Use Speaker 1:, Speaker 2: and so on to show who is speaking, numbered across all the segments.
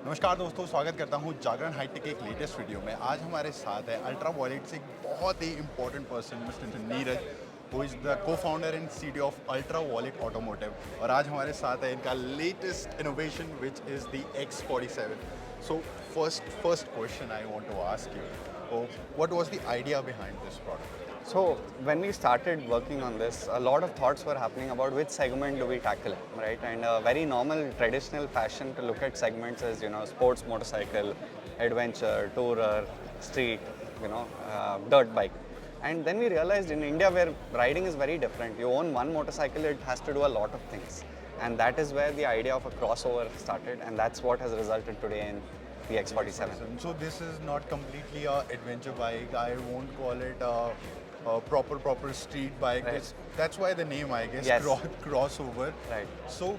Speaker 1: नमस्कार दोस्तों, स्वागत करता हूँ जागरण हाईटेक के एक लेटेस्ट वीडियो में। आज हमारे साथ है अल्ट्रावायलेट से एक बहुत ही important person mister Neeraj, who is the co founder and CEO of Ultraviolette automotive. और आज हमारे साथ है इनका latest innovation which is the X-47। So first question I want to ask you, what was the idea behind this product?
Speaker 2: So when we started working on this, a lot of thoughts were happening about which segment do we tackle, right? And a very normal, traditional fashion to look at segments is, sports motorcycle, adventure, tourer, street, dirt bike. And then we realized in India where riding is very different. You own one motorcycle, it has to do a lot of things. And that is where the idea of a crossover started, and that's what has resulted today in the X-47.
Speaker 1: So this is not completely a adventure bike. I won't call it a proper street bike.
Speaker 2: Right.
Speaker 1: That's why the name, I guess,
Speaker 2: Yes.
Speaker 1: crossover.
Speaker 2: Right.
Speaker 1: So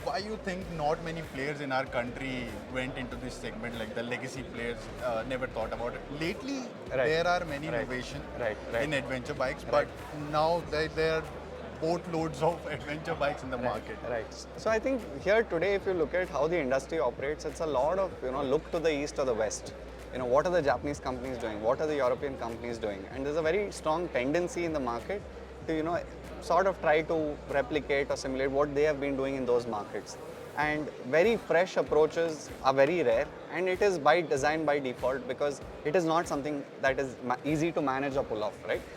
Speaker 1: why you think not many players in our country went into this segment, like the legacy players never thought about it? Lately,
Speaker 2: Right.
Speaker 1: there are many
Speaker 2: Right.
Speaker 1: innovation
Speaker 2: Right.
Speaker 1: in adventure bikes,
Speaker 2: Right.
Speaker 1: but now there are boatloads of adventure bikes in the market.
Speaker 2: Right. So I think here today, if you look at how the industry operates, it's a lot of look to the east or the west. What are the Japanese companies doing? What are the European companies doing? And there's a very strong tendency in the market to sort of try to replicate or simulate what they have been doing in those markets. And very fresh approaches are very rare, and it is by design, by default, because it is not something that is easy to manage or pull off, right?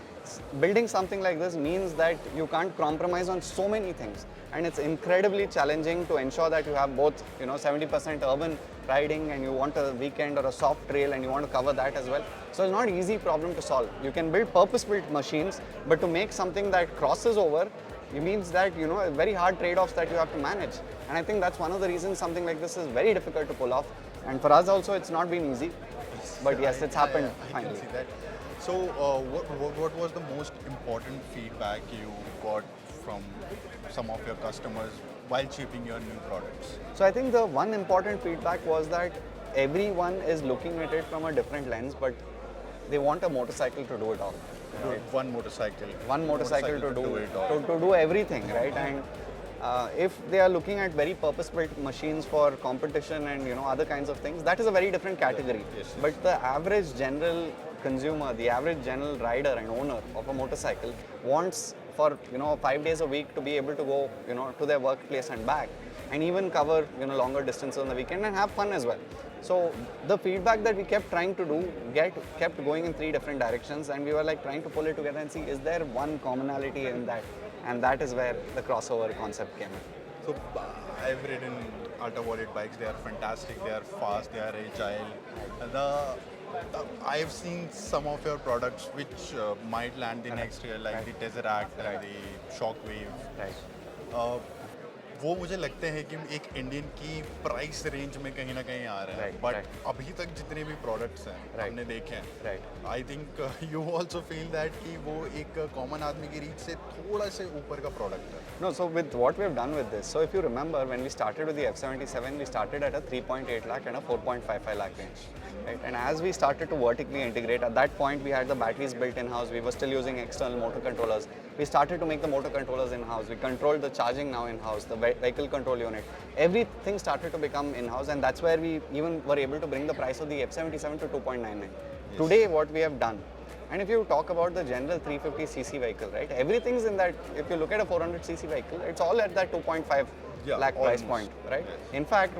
Speaker 2: Building something like this means that you can't compromise on so many things, and it's incredibly challenging to ensure that you have both 70% urban riding, and you want a weekend or a soft trail and you want to cover that as well. So it's not an easy problem to solve. You can build purpose-built machines, but to make something that crosses over, it means that very hard trade-offs that you have to manage. And I think that's one of the reasons something like this is very difficult to pull off. And for us also, it's not been easy. But yes, it's happened
Speaker 1: I
Speaker 2: finally.
Speaker 1: can see that. So, what was the most important feedback you got from some of your customers while shipping your new products?
Speaker 2: So I think the one important feedback was that everyone is looking at it from a different lens, but they want a motorcycle to do it all. Right?
Speaker 1: One motorcycle.
Speaker 2: One motorcycle to do
Speaker 1: it all.
Speaker 2: to do everything, right? And if they are looking at very purpose-built machines for competition and other kinds of things, that is a very different category.
Speaker 1: Yes.
Speaker 2: But the average general consumer, the average general rider and owner of a motorcycle wants for 5 days a week to be able to go to their workplace and back, and even cover longer distances on the weekend and have fun as well. So the feedback that we kept trying to do kept going in 3 different directions, and we were like trying to pull it together and see, is there one commonality in that? And that is where the crossover concept came in.
Speaker 1: So, I've ridden Ultraviolette bikes. They are fantastic. They are fast. They are agile. I've seen some of your products which might land the next year, like the Tesseract and the Shockwave.
Speaker 2: Right.
Speaker 1: वो मुझे लगते हैं कि एक Indian की price range में कहीं ना कहीं आ रहा है, बट अभी तक जितने भी प्रोडक्ट्स हैं हमने देखे हैं, I think you also feel that कि वो एक कॉमन आदमी की रीच से थोड़ा से ऊपर का प्रोडक्ट है.
Speaker 2: No, so with what we have done with this, so if you remember when we started with the F-77, we started at a 3.8 lakh and a 4.55 lakh range. Right? And as we started to vertically integrate, at that point we had the batteries built in-house, we were still using external motor controllers. We started to make the motor controllers in-house, we controlled the charging now in-house, the vehicle control unit. Everything started to become in-house, and that's where we even were able to bring the price of the F-77 to 2.99. Yes. Today what we have done, and if you talk about the general 350cc vehicle, right, everything's in that. If you look at a 400cc vehicle, it's all at that 2.5 lakh price point, right? Yes. In fact,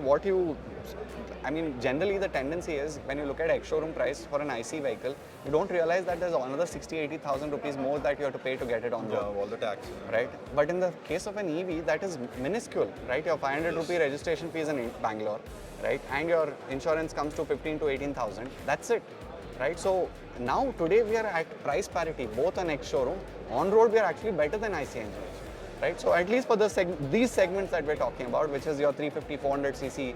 Speaker 2: generally the tendency is when you look at ex-showroom price for an IC vehicle, you don't realize that there's another 60,000-80,000 rupees more that you have to pay to get it on board.
Speaker 1: Yeah, all the tax.
Speaker 2: Right? But in the case of an EV, that is minuscule, right? Your 500 rupee registration fees in Bangalore, right? And your insurance comes to 15 to 18,000. That's it, right? So now today we are at price parity, both on ex-showroom. On road, we are actually better than IC engines. Right, so at least for these segments that we're talking about, which is your 350, 400cc,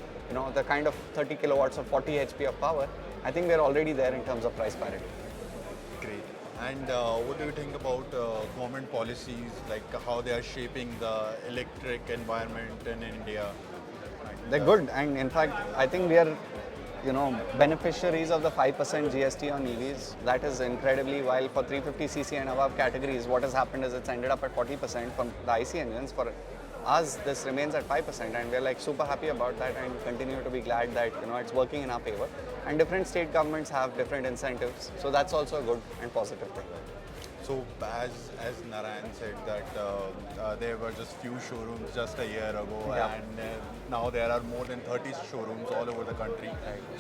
Speaker 2: the kind of 30 kilowatts of 40 HP of power, I think we're already there in terms of price parity.
Speaker 1: Great. And what do you think about government policies, like how they are shaping the electric environment in India?
Speaker 2: They're good, and in fact, I think we are beneficiaries of the 5% GST on EVs. That is incredibly, while for 350cc and above categories, what has happened is it's ended up at 40% from the IC engines. For us, this remains at 5%, and we're like super happy about that, and continue to be glad that it's working in our favor. And different state governments have different incentives, so that's also a good and positive thing.
Speaker 1: So as Narayan said that there were just few showrooms just a year ago,
Speaker 2: Yeah.
Speaker 1: and now there are more than 30 showrooms all over the country.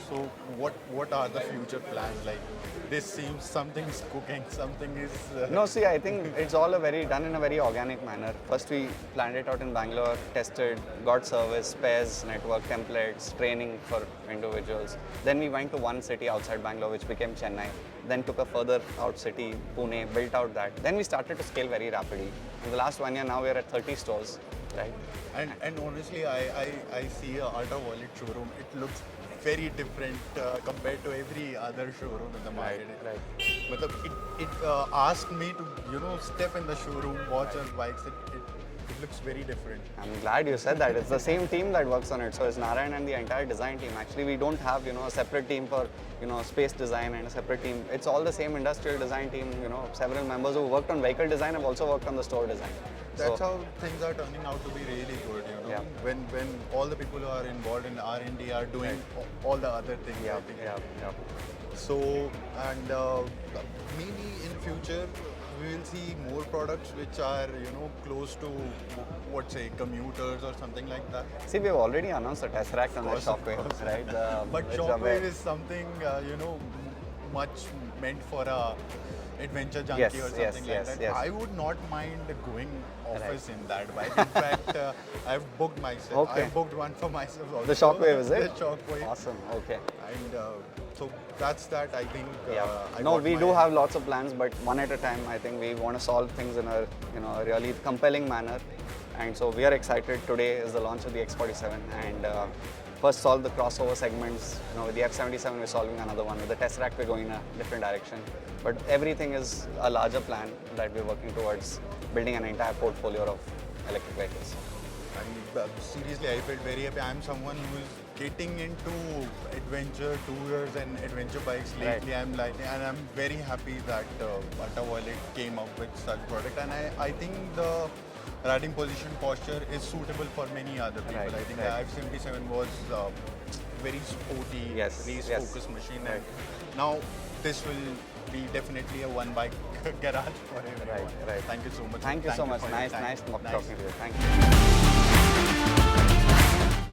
Speaker 1: So what are the future plans? Like, this seems something is cooking, something is.
Speaker 2: No, see, I think it's all done in a very organic manner. First, we planned it out in Bangalore, tested, got service, spares, network templates, training for individuals. Then we went to one city outside Bangalore, which became Chennai. Then took a further out city, Pune, built out that. Then we started to scale very rapidly. In the last 1 year, now we're at 30 stores, right?
Speaker 1: And honestly, I see a Ultraviolet showroom. It looks very different compared to every other showroom in the market.
Speaker 2: Right.
Speaker 1: Matlab, it asked me to step in the showroom, watch our bikes. It looks very different.
Speaker 2: I'm glad you said that. It's the same team that works on it. So it's Narayan and the entire design team. Actually, we don't have a separate team for space design and a separate team. It's all the same industrial design team. Several members who worked on vehicle design have also worked on the store design.
Speaker 1: That's how things are turning out to be really good.
Speaker 2: Yeah.
Speaker 1: When all the people who are involved in R&D are doing all the other things. I think.
Speaker 2: Yeah.
Speaker 1: So, and maybe in future we will see more products which are close to commuters or something like that.
Speaker 2: See, we've already announced the Tesseract on the Shockwave, right?
Speaker 1: But Shockwave is something much meant for a adventure junkie
Speaker 2: Yes,
Speaker 1: or something
Speaker 2: yes,
Speaker 1: like
Speaker 2: yes,
Speaker 1: that.
Speaker 2: yes.
Speaker 1: I would not mind going office in that bike. In fact, I've booked myself.
Speaker 2: Okay.
Speaker 1: I booked one for myself also.
Speaker 2: The Shockwave, is it?
Speaker 1: The Shockwave.
Speaker 2: Awesome. Okay.
Speaker 1: And so that's that. I think.
Speaker 2: No, we do have lots of plans, but one at a time. I think we want to solve things in a a really compelling manner, and so we are excited. Today is the launch of the X-47, and first solve the crossover segments. With the F-77, we're solving another one. With the Tesseract, we're going in a different direction. But everything is a larger plan that we're working towards building an entire portfolio of electric vehicles.
Speaker 1: And seriously, I felt very happy. I'm someone who is getting into adventure tours and adventure bikes lately.
Speaker 2: Right.
Speaker 1: And I'm very happy that Ultraviolet came up with such product. And I think the riding position posture is suitable for many other people.
Speaker 2: Right,
Speaker 1: I think
Speaker 2: right.
Speaker 1: the F-77 was very sporty, race-focused machine.
Speaker 2: Right.
Speaker 1: And now this will be definitely a one-bike garage for everyone.
Speaker 2: Right.
Speaker 1: Thank you so much.
Speaker 2: Thank you so much.
Speaker 1: for your
Speaker 2: Nice
Speaker 1: time.
Speaker 2: talking to you. Thank you.